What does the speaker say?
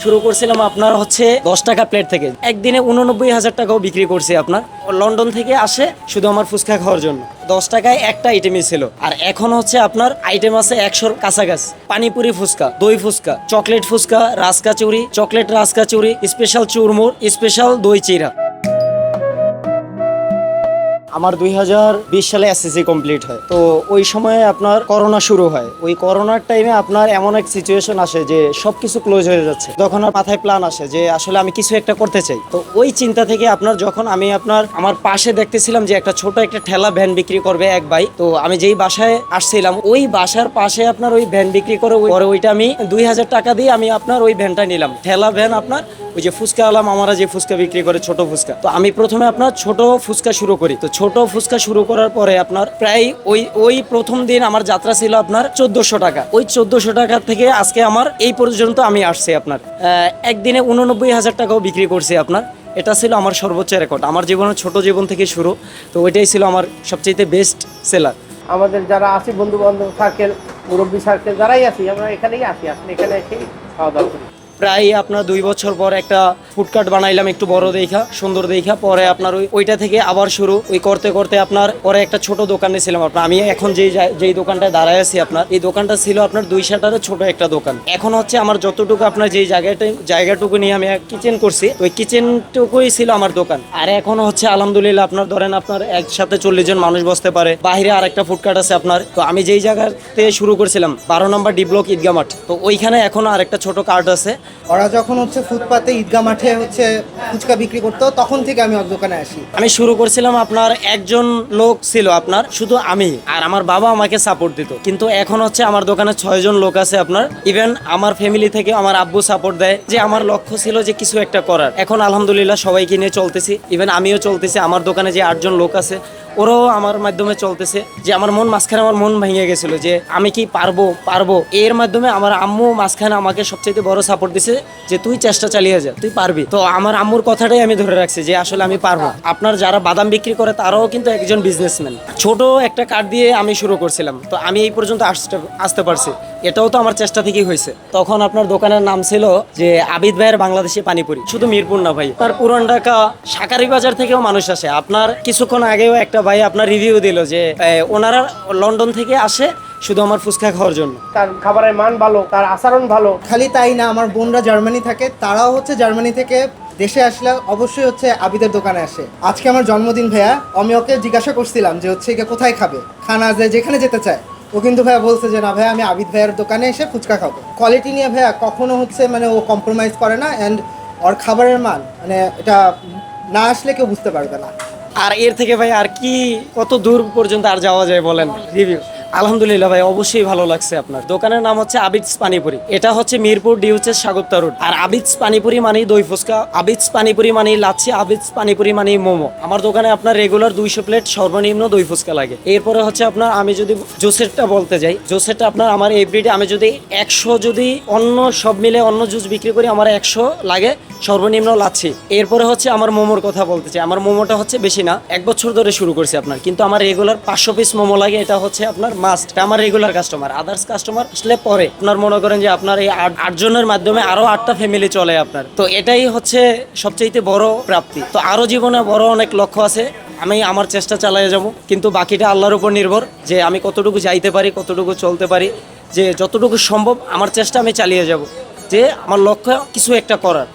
শুরু করছিলাম আপনার হচ্ছে 10 টাকা প্লেট থেকে, একদিনে 89,000 টাকাও বিক্রি করছি আপনার। লন্ডন থেকে আসে শুধু আমার ফুচকা খাওয়ার জন্য। 10 টাকায় একটা আইটেমই ছিল, আর এখন হচ্ছে আপনার আইটেম আছে 100-র কাছাকাছি। পানিপুরি ফুচকা, দই phuchka, chocolate phuchka, raj kachori, chocolate raj kachori, special churmur, special দই চিরা। আমার 2020 সালে এসএসসি কমপ্লিট হয়, তো ওই সময়ে আপনার করোনা শুরু হয়। ওই করোনার টাইমে আপনার এমন এক সিচুয়েশন আসে যে সবকিছু ক্লোজ হয়ে যাচ্ছে। তখন আর মাথায় প্ল্যান আসে যে আসলে আমি কিছু একটা করতে চাই। তো ওই চিন্তা থেকে আপনার যখন আমি আমার পাশে দেখতেছিলাম যে একটা ছোট একটা ঠেলা ভ্যান বিক্রি করবে এক ভাই, তো আমি যেই বাসায় আসছিলাম ওই বাসার পাশে আপনার ওই ভ্যান বিক্রি করে পরে ওইটা আমি 2,000 টাকা দিয়ে আমি আপনার ওই ভ্যানটা নিলাম। ঠেলা ভ্যান আপনার ওই যে ফুচকা আলাম, আমরা যে ফুচকা বিক্রি করে ছোট ফুচকা, তো আমি প্রথমে আপনার ছোট ফুচকা শুরু করি। তো ছোট ফুচকা শুরু করার পরে আপনার প্রায় ওই প্রথম দিন আমার যাত্রা ছিল আপনার 1400 টাকা। ওই 1400 টাকা থেকে আজকে আমার এই পর্যন্ত আমি আসছি আপনার একদিনে 89,000 টাকাও বিক্রি করছি আপনার। এটা ছিল আমার সর্বোচ্চ রেকর্ড আমার জীবনের, ছোট জীবন থেকে শুরু। তো ওইটাই ছিল আমার সবচেয়ে বেস্ট সেলার। আমাদের যারা আছি বন্ধু বান্ধব সার্কেল, মুরব্বী সার্কেল যারাই আছি, আমরা এখানেই আসি, আসলে এখানে এসেই খাওয়া দাওয়া করি। প্রায় আপনার 2 বছর পর একটা ফুডকার্ট বানাইলাম, একটু বড় দেখা, সুন্দর দেখা। পরে আপনার ওইটা থেকে আবার শুরু করতে করতে আপনার পরে একটা ছোট দোকানে ছিলাম আপনার। আমি এখন যেই দোকানটায় দাঁড়ায় আছি আপনার, এই দোকানটা ছিল আপনার 2 শাটারের ছোট একটা দোকান। এখন হচ্ছে আমার যতটুকু আপনার যেই জায়গাটুকু নিয়ে আমি কিচেন করছি, ওই কিচেনটুকুই ছিল আমার দোকান। আর এখন হচ্ছে আলহামদুলিল্লাহ আপনার ধরেন আপনার একসাথে 40 জন মানুষ বসতে পারে। বাইরে আর একটা ফুডকার্ট আছে আপনার। তো আমি যেই জায়গাতে শুরু করছিলাম 12 নম্বর ডি ব্লক ঈদগাহ মাঠ, তো ওইখানে এখন আর একটা ছোট কার্ট আছে। ওরা যখন হচ্ছে ফুটপাতে ঈদগাহ মাঠে হচ্ছে ফুচকা বিক্রি করতো, তখন থেকে আমি ওর দোকানে আসি। আমি শুরু করছিলাম আপনার একজন লোক ছিল আপনার, শুধু আমি আর আমার বাবা আমাকে সাপোর্ট দিত। কিন্তু এখন হচ্ছে আমার দোকানে 6 জন লোক আছে আপনার। ইভেন আমার ফ্যামিলি থেকে আমার আব্বু সাপোর্ট দেয়, যে আমার লক্ষ্য ছিল যে কিছু একটা করার। এখন আলহামদুলিল্লাহ সবাইকে নিয়ে চলতেছি, ইভেন আমিও চলতেছি। আমার দোকানে যে 8 জন লোক আছে ওরাও আমার মাধ্যমে চলতেছে। যে আমার মাঝখানে আমার মন ভেঙে গেছিল যে আমি কি পারবো। এর মাধ্যমে আমার আম্মু মাঝখানে আমাকে সবচেয়ে বড় সাপোর্ট দিছে যে তুই চেষ্টা চালিয়ে যা, তুই পারবি। তো আমার আম্মুর কথাটাই আমি ধরে রাখছি যে আসলে আমি পারবো। আপনার যারা বাদাম বিক্রি করে তারাও কিন্তু একজন বিজনেসম্যান। ছোট একটা কার্ড দিয়ে আমি শুরু করছিলাম, তো আমি এই পর্যন্ত আসতে পারছি, এটাও তো আমার চেষ্টা থেকেই হয়েছে। তখন আপনার দোকানের নাম ছিল যে আবিদ ভাইয়ের বাংলাদেশি পানিপুরি। শুধু মিরপুর না ভাই, তার পুরান ঢাকা শাকারি বাজার থেকেও মানুষ আসে। আপনার কিছুক্ষণ আগেও একটা ভাই আপনার রিভিউ দিল যে ওনারা লন্ডন থেকে আসে শুধু আমার ফুচকা খাওয়ার জন্য। তার খাবারের মান ভালো, তার আচরণ ভালো। খালি তাই না, আমার বোনরা জার্মানি থাকে, তারাও হচ্ছে জার্মানি থেকে দেশে আসলে অবশ্যই হচ্ছে আবিদের দোকানে আসে। আজকে আমার জন্মদিন ভাইয়া, আমি ওকে জিজ্ঞাসা করছিলাম যে হচ্ছে কোথায় খাবে খানা, যে যেখানে যেতে চায়। ও কিন্তু ভাইয়া বলছে যে না ভাইয়া, আমি আবিদ ভাইয়ার দোকানে এসে ফুচকা খাবো। কোয়ালিটি নিয়ে ভাইয়া কখনো হচ্ছে মানে ও কম্প্রোমাইজ করে না, অ্যান্ড ওর খাবারের মান মানে এটা না আসলে কেউ বুঝতে পারবে না। আর এর থেকে ভাই আর কি কত দূর পর্যন্ত আর যাওয়া যায় বলেন। রিভিউ আলহামদুলিল্লাহ ভাই, অবশ্যই ভালো লাগছে। আপনার দোকানের নাম হচ্ছে আবিদস পানিপুরি। এটা হচ্ছে মিরপুর ডিউচে স্বাগতা রোড। আর আবিদস পানিপুরি মানেই দই ফুচকা, আবিদস পানিপুরি মানেই লাচ্ছি, আবিদস পানিপুরি মানেই মোমো। আমার দোকানে আপনার রেগুলার 200 প্লেট সর্বনিম্ন দই ফুচকা লাগে। এরপরে হচ্ছে আপনার আমি যদি জুসেরটা বলতে যাই, জুসেরটা আপনার আমার এভরিডে আমি যদি 100 যদি অন্য সব মিলে অন্য জুস বিক্রি করি, আমার 100 লাগে সর্বনিম্ন লাচ্ছি। এরপরে হচ্ছে আমার মোমোর কথা বলতে চাই। আমার মোমোটা হচ্ছে বেশি না, 1 বছর ধরে শুরু করছি আপনার, কিন্তু আমার রেগুলার 500 পিস মোমো লাগে। এটা হচ্ছে আপনার মাস্ট, আমার রেগুলার কাস্টমার। আদার্স কাস্টমার আসলে পরে আপনার মনে করেন যে আপনার এই 8 জনের মাধ্যমে আরো 8টা ফ্যামিলি চলে আপনার। তো এটাই হচ্ছে সবচেয়ে বড় প্রাপ্তি। তো আরো জীবনে বড় অনেক লক্ষ্য আছে, আমি আমার চেষ্টা চালিয়ে যাব, কিন্তু বাকিটা আল্লাহর উপর নির্ভর যে আমি কতটুকু যাইতে পারি, কতটুকু চলতে পারি। যে যতটুকু সম্ভব আমার চেষ্টা আমি চালিয়ে যাব, যে আমার লক্ষ্য কিছু একটা করার।